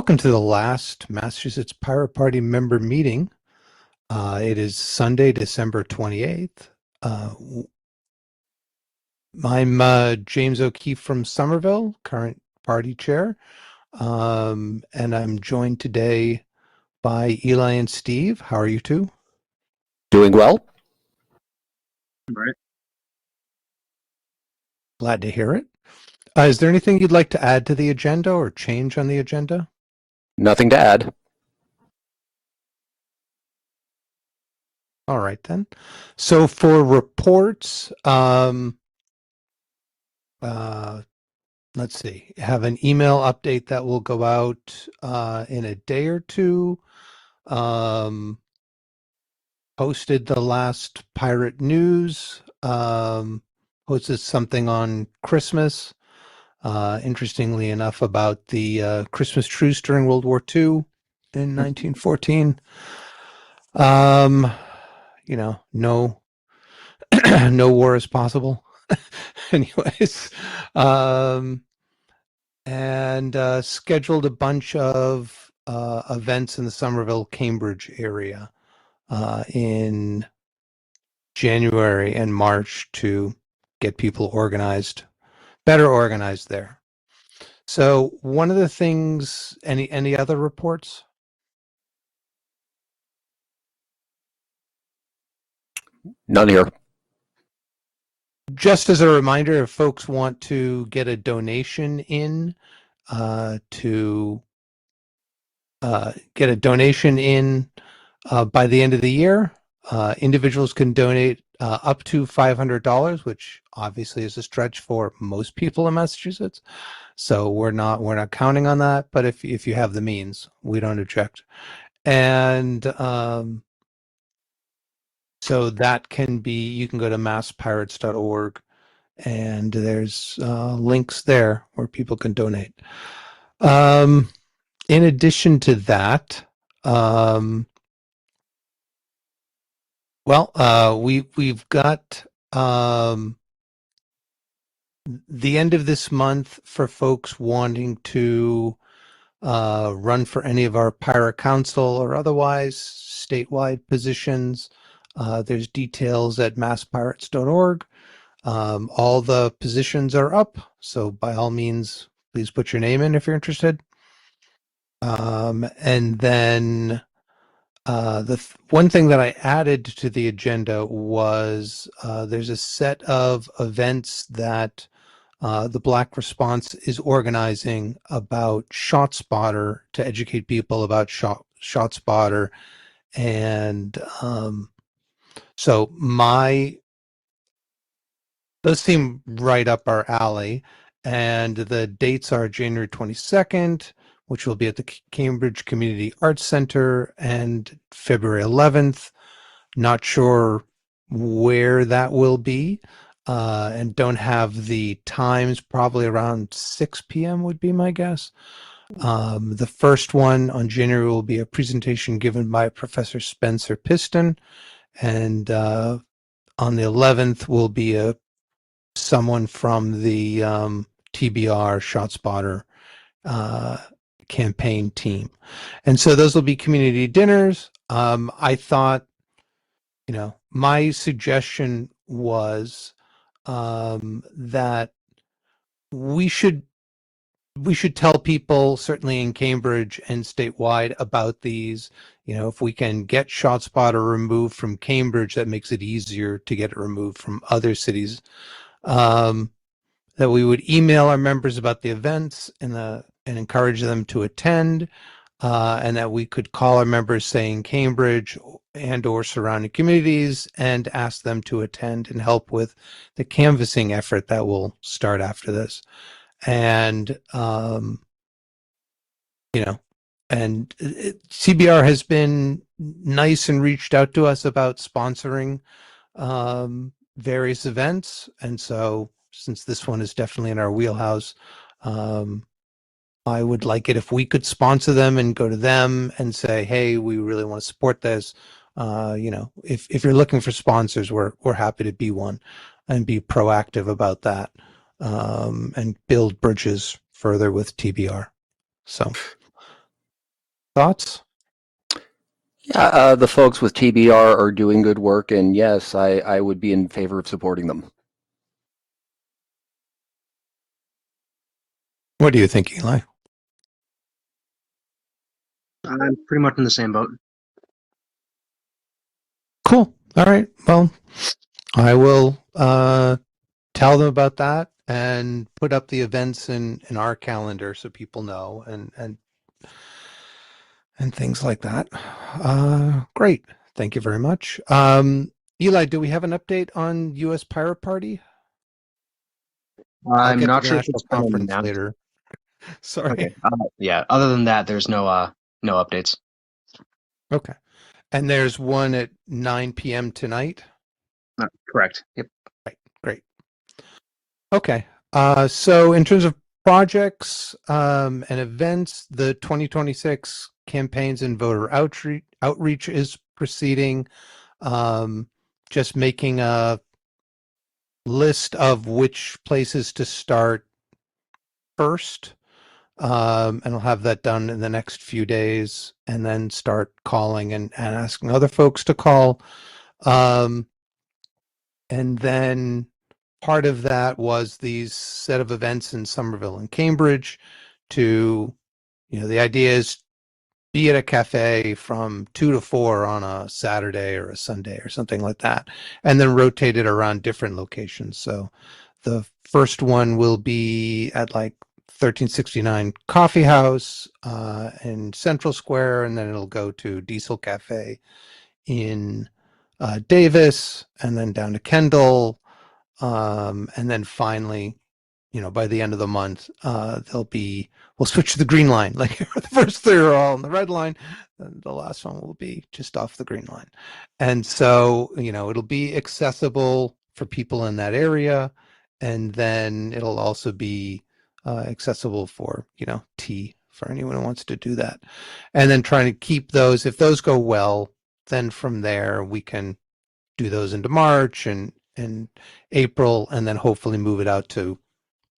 Welcome to the last Massachusetts Pirate Party member meeting. It is Sunday, December 28th. I'm James O'Keefe from Somerville, current party chair, and I'm joined today by Eli and Steve. How are you two? Doing well. Right. Glad to hear it. Is there anything you'd like to add to the agenda or change on the agenda? Nothing to add. All right, then. So for reports, let's see, have an email update that will go out in a day or two. Posted the last pirate news, posted something on Christmas, interestingly enough, about the Christmas truce during World War II in 1914. No, no war is possible. Anyways, and scheduled a bunch of events in the Somerville, Cambridge area in January and March to get people organized, better organized there. So one of the things, any other reports? None here. Just as a reminder, if folks want to get a donation in by the end of the year, individuals can donate up to $500, which obviously is a stretch for most people in Massachusetts. So we're not counting on that, but if you have the means, we don't object. And so that can be, you can go to masspirates.org and there's links there where people can donate. In addition to that, we've got the end of this month for folks wanting to run for any of our Pirate Council or otherwise statewide positions. There's details at masspirates.org. All the positions are up, so by all means, please put your name in if you're interested. And then one thing that I added to the agenda was there's a set of events that the Black Response is organizing about ShotSpotter to educate people about ShotSpotter. And so those seem right up our alley. And the dates are January 22nd, which will be at the Cambridge Community Arts Center, and February 11th. Not sure where that will be, and don't have the times. Probably around 6 p.m. would be my guess. The first one on January will be a presentation given by Professor Spencer Piston, and on the 11th will be someone from the TBR ShotSpotter campaign team. And so those will be community dinners. I thought, my suggestion was that we should tell people, certainly in Cambridge and statewide, about these. If we can get ShotSpotter removed from Cambridge, that makes it easier to get it removed from other cities. That we would email our members about the events and encourage them to attend, and that we could call our members, say in Cambridge and or surrounding communities, and ask them to attend and help with the canvassing effort that will start after this. And CBR has been nice and reached out to us about sponsoring various events, and so since this one is definitely in our wheelhouse, I would like it if we could sponsor them and go to them and say, hey, we really want to support this. If you're looking for sponsors, we're happy to be one and be proactive about that, and build bridges further with TBR. So Thoughts? Yeah, the folks with TBR are doing good work, and yes, I would be in favor of supporting them. What do you think, Eli? I'm pretty much in the same boat. Cool. All right. Well, I will tell them about that and put up the events in our calendar so people know and things like that. Great. Thank you very much. Eli, do we have an update on U.S. Pirate Party? I'll I'm get to not the sure if national it's been conference announced. later. Sorry. Okay. Yeah. Other than that, there's no updates. Okay. And there's one at 9 p.m. tonight. Correct. Yep. Right. Great. Okay. So in terms of projects and events, the 2026 campaigns and voter outreach is proceeding. Just making a list of which places to start first. And I'll have that done in the next few days and then start calling and asking other folks to call. And then part of that was these set of events in Somerville and Cambridge to, the idea is be at a cafe from 2 to 4 on a Saturday or a Sunday or something like that, and then rotate it around different locations. So the first one will be at like 1369 Coffee House in Central Square, and then it'll go to Diesel Cafe in Davis, and then down to Kendall, and then finally, by the end of the month, we'll switch to the green line. Like the first three are all on the red line, and the last one will be just off the green line. And so, it'll be accessible for people in that area, and then it'll also be accessible for, tea for anyone who wants to do that. And then trying to keep those, if those go well, then from there we can do those into March and April, and then hopefully move it out to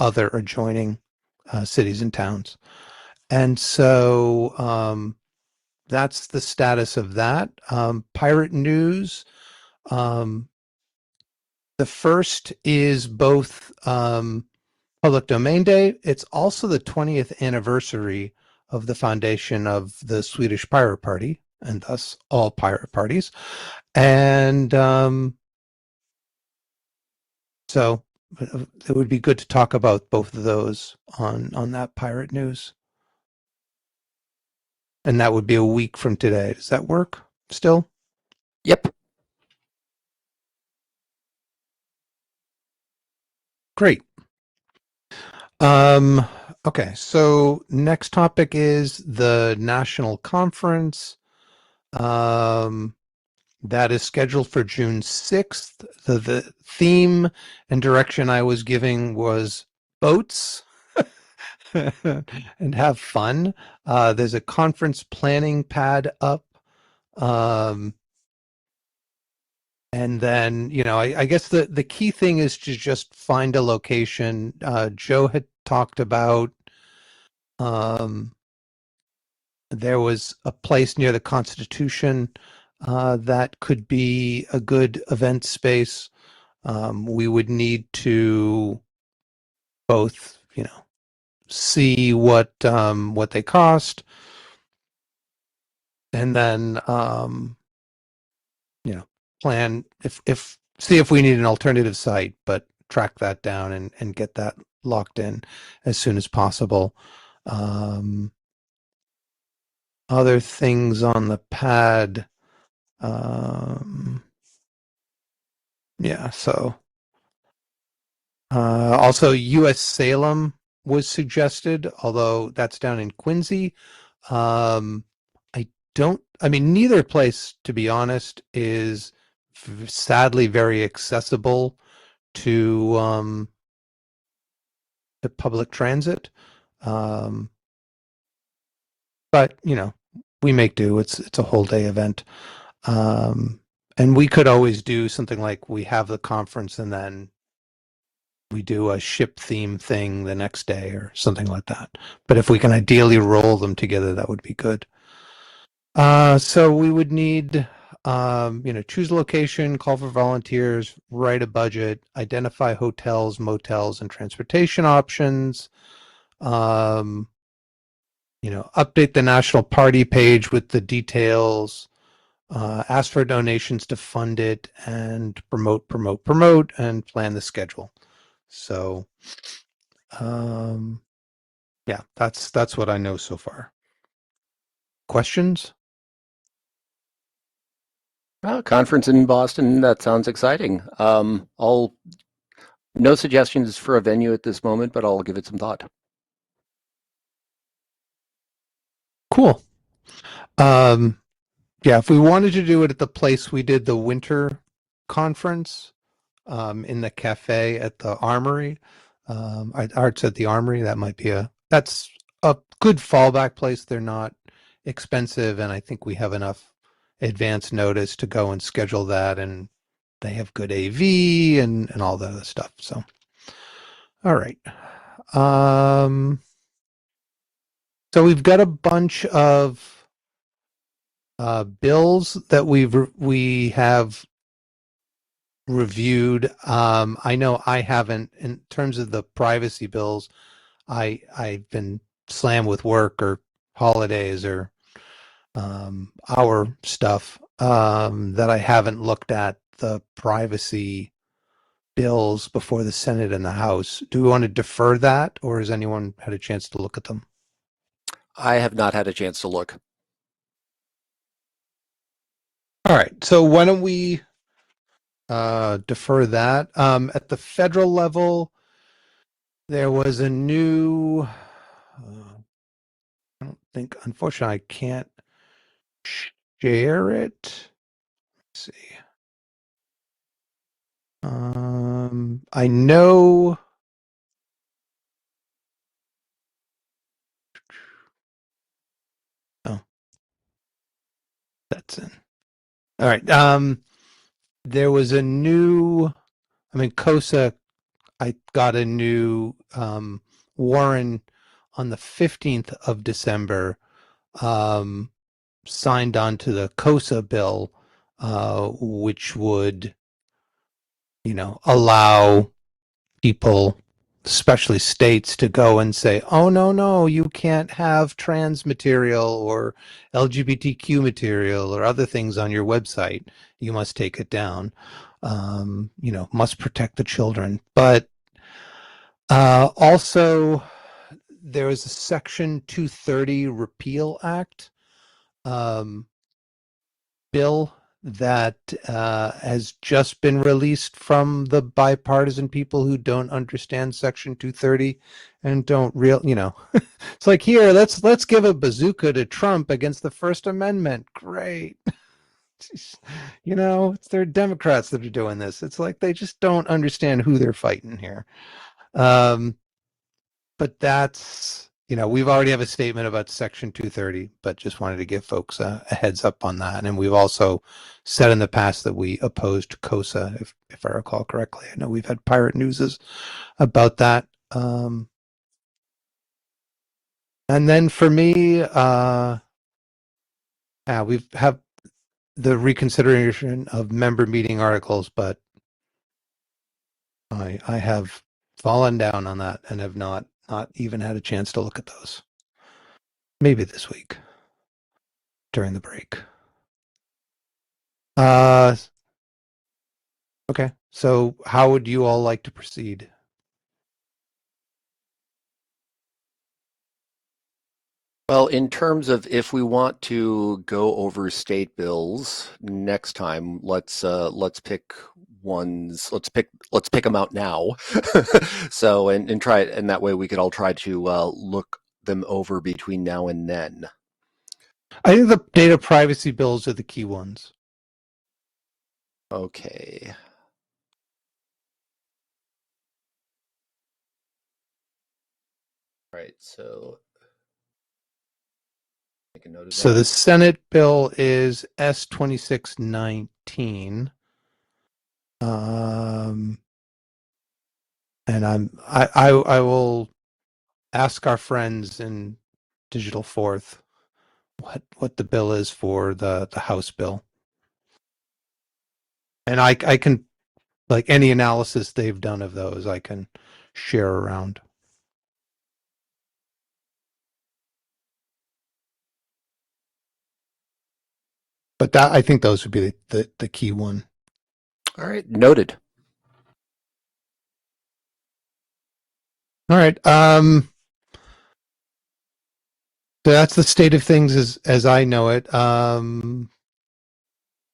other adjoining cities and towns. And so that's the status of that. Pirate news. The first is both Public Domain Day. It's also the 20th anniversary of the foundation of the Swedish Pirate Party, and thus all pirate parties. And so it would be good to talk about both of those on that pirate news. And that would be a week from today. Does that work still? Yep. Great. Okay, so next topic is the national conference. That is scheduled for June 6th. The theme and direction I was giving was boats and have fun. There's a conference planning pad up. And then, I guess the key thing is to just find a location. Joe had talked about there was a place near the Constitution that could be a good event space. We would need to both, see what they cost, and then plan if see if we need an alternative site, but track that down and get that locked in as soon as possible. Other things on the pad. Yeah, so also US Salem was suggested, although that's down in Quincy. Neither place, to be honest, is sadly very accessible to public transit. But we make do. It's a whole day event. And we could always do something like we have the conference and then we do a ship theme thing the next day or something like that. But if we can ideally roll them together, that would be good. So we would need, choose a location, call for volunteers, write a budget, identify hotels, motels, and transportation options. Update the national party page with the details. Ask for donations to fund it, and promote, and plan the schedule. So, yeah, that's what I know so far. Questions? Conference in Boston, that sounds exciting. No suggestions for a venue at this moment, but I'll give it some thought. Cool. Yeah, if we wanted to do it at the place we did the winter conference, in the cafe at the Armory, Arts at the Armory, that's a good fallback place. They're not expensive, and I think we have enough advance notice to go and schedule that, and they have good AV and all the other stuff. So, all right. So we've got a bunch of bills that we have reviewed. I know I haven't, in terms of the privacy bills. I've been slammed with work or holidays or our stuff, that I haven't looked at the privacy bills before the Senate and the House. Do we want to defer that, or has anyone had a chance to look at them? I have not had a chance to look. All right, so why don't we defer that? At the federal level, there was a new. I don't think, unfortunately, I can't share it. Let's see. I know. Oh, that's in. All right. There was a new. COSA. I got a new Warren on the 15th of December. Signed on to the COSA bill, which would, allow people, especially states, to go and say, oh, no, you can't have trans material or LGBTQ material or other things on your website. You must take it down. Must protect the children. But also, there is a Section 230 Repeal Act bill that has just been released from the bipartisan people who don't understand Section 230 and don't it's like, here, let's give a bazooka to Trump against the First Amendment. Great. It's their Democrats that are doing this. It's like they just don't understand who they're fighting here. But that's, we've already have a statement about Section 230, but just wanted to give folks a heads up on that. And we've also said in the past that we opposed COSA, if I recall correctly. I know we've had pirate newses about that. And then for me, we have the reconsideration of member meeting articles, but I have fallen down on that and have not even had a chance to look at those. Maybe this week during the break. Okay. So how would you all like to proceed? Well, in terms of if we want to go over state bills next time, let's pick ones. Let's pick them out now. So and try it, and that way we could all try to look them over between now and then. I think the data privacy bills are the key ones. Okay. All right. So make a note of So that. the Senate bill is S-2619. And I will ask our friends in Digital Fourth what the bill is for the House bill. And I can, like, any analysis they've done of those, I can share around. But that, I think those would be the key one. All right, noted. All right. So that's the state of things as I know it.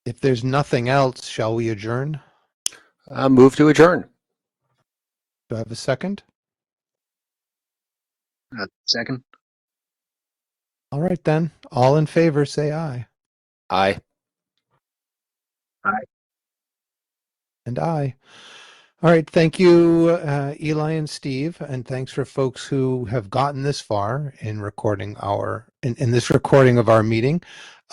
If there's nothing else, shall we adjourn? Move to adjourn. Do I have a second? Second. All right then. All in favor, say aye. Aye. And aye. All right. Thank you, Eli and Steve, and thanks for folks who have gotten this far in recording in this recording of our meeting.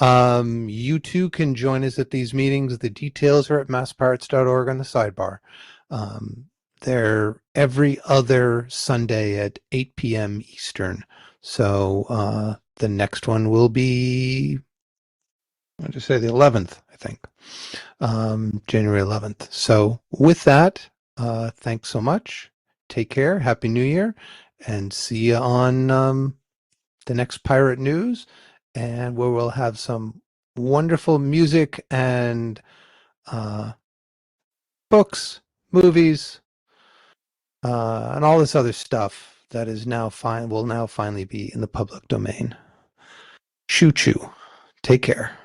You too can join us at these meetings. The details are at masspirates.org on the sidebar. They're every other Sunday at 8 p.m. Eastern. So the next one will be, I'll just say the 11th, I think, January 11th. So with that, thanks so much. Take care. Happy New Year. And see you on the next Pirate News, and where we'll have some wonderful music and books, movies, and all this other stuff that is now will now finally be in the public domain. Choo choo. Take care.